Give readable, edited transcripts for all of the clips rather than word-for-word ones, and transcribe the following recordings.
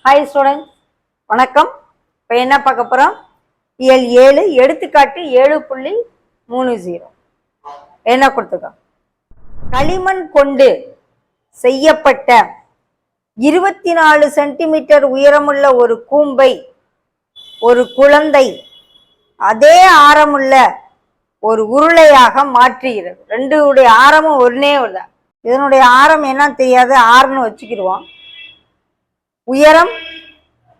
Hi students, வணக்கம். இப்போ என்ன பார்க்க போகிறோம்? இயல் 7 எடுத்துக்காட்டு 7.30 என்ன கொடுத்துருக்கோம்? களிமண் கொண்டு செய்யப்பட்ட 24 சென்டிமீட்டர் உயரமுள்ள ஒரு கூம்பை ஒரு குழந்தை அதே ஆரமுள்ள ஒரு உருளையாக மாற்றுகிறது. ரெண்டுடைய ஆரமும் ஒன்னே ஒரு. இதனுடைய ஆரம் என்ன தெரியாது, ஆறுன்னு வச்சுக்கிடுவோம். உயரம்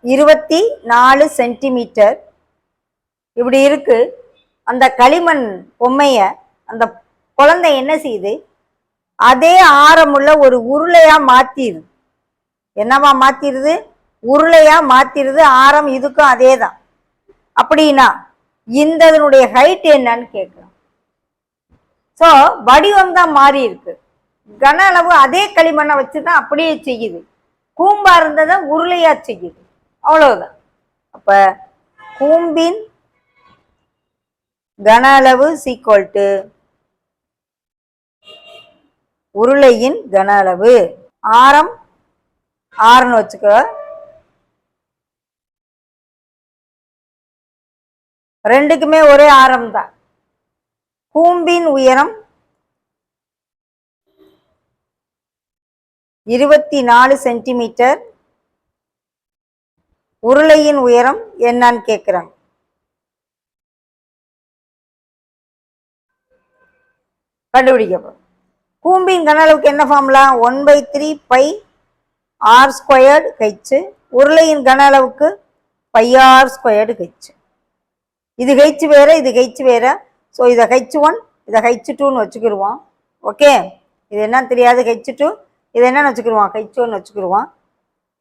24 சென்டிமீட்டர் இப்படி இருக்கு. அந்த களிமண் பொம்மைய அந்த குழந்தை என்ன செய்யுது? அதே ஆரமுள்ள ஒரு உருளையா மாத்திருது. என்னவா மாத்திருது? உருளையா மாத்திருது. ஆரம் இதுக்கும் அதே தான். அப்படின்னா இதனுடைய ஹைட் என்னன்னு கேட்கலாம். ஸோ வடிவம் தான் மாறி இருக்கு. கன அளவு அதே களிமண்ணை வச்சுதான் அப்படியே செய்யுது. கூம்பா இருந்ததை உருளையா செய்யுது, அவ்வளவுதான். அப்ப கூம்பின் கன அளவு ஈக்குவல் டு உருளையின் கன அளவு. ஆரம் 6ன்னு வச்சுக்கோ. ரெண்டுக்குமே ஒரே ஆரம் தான். கூம்பின் உயரம் 24 சென்டிமீட்டர். உருளையின் உயரம் என்னன்னு கேட்கிறாங்க. கண்டுபிடிக்கப்படும். கூம்பின் கன அளவுக்கு என்ன formula? 1/3 pi r squared H. உருளையின் கன அளவுக்கு பை r ஸ்கொயர்டு ஹெச். இது ஹெச் வேற, இது ஹெச் வேற. ஸோ இதை H1 இதை H2ன்னு வச்சுக்கிடுவோம். ஓகே, இது என்ன தெரியாது, H2. இதை என்னன்னு வச்சுக்கிடுவோம்? H1 வச்சுக்கிடுவோம்.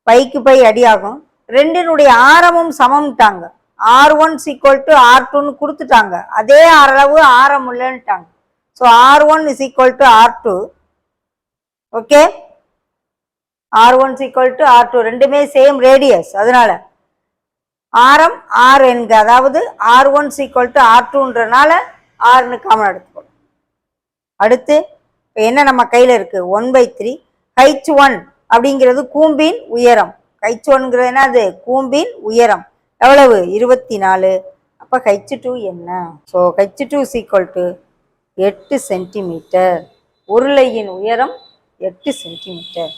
Bike by அடியாகும். ரெண்டினுடைய ஆரமும் சமம்ட்டாங்க. R1 ஈக்குவல் டு R2ன்னு கொடுத்துட்டாங்க. அதே அளவு ஆரம் இல்லைன்ட்டாங்க. So R1 is equal to R2. Okay, R1 equal to R2. ரெண்டுமே சேம் ரேடியஸ். அதனால ஆரம் R என்க, அதாவது R1 ஈக்குவல் டு R2ன்றனால ஆர்னு காமன் எடுத்துக்கணும். அடுத்து என்ன நம்ம கையில் இருக்கு? 1/3 H1 அப்படிங்கிறது கூம்பின் உயரம். H1ங்கிறது என்னது? கூம்பின் உயரம். எவ்வளவு? 24. அப்போ H2 என்ன? So H2 equal to 8 centimetre. உருளையின் உயரம் 8 சென்டிமீட்டர்.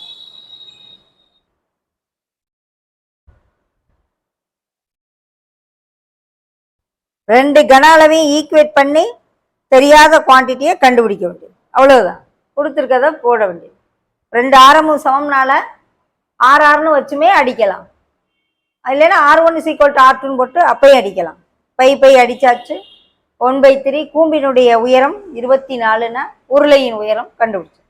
ரெண்டு கன அளவையும் ஈக்குவேட் பண்ணி தெரியாத குவான்டிட்டியை கண்டுபிடிக்க வேண்டியது, அவ்வளவுதான். கொடுத்துருக்கத போட வேண்டியது. ரெண்டு ஆரமும் சமம்னால R வச்சுமே அடிக்கலாம். இல்லைன்னா R1 ஈக்குவல் டு R2ன்னு போட்டு அப்பையும் அடிக்கலாம். பை அடிச்சாச்சு. 1/3 கூம்பினுடைய உயரம் 24ன்னா உருளையின் உயரம் கண்டுபிடிச்சு.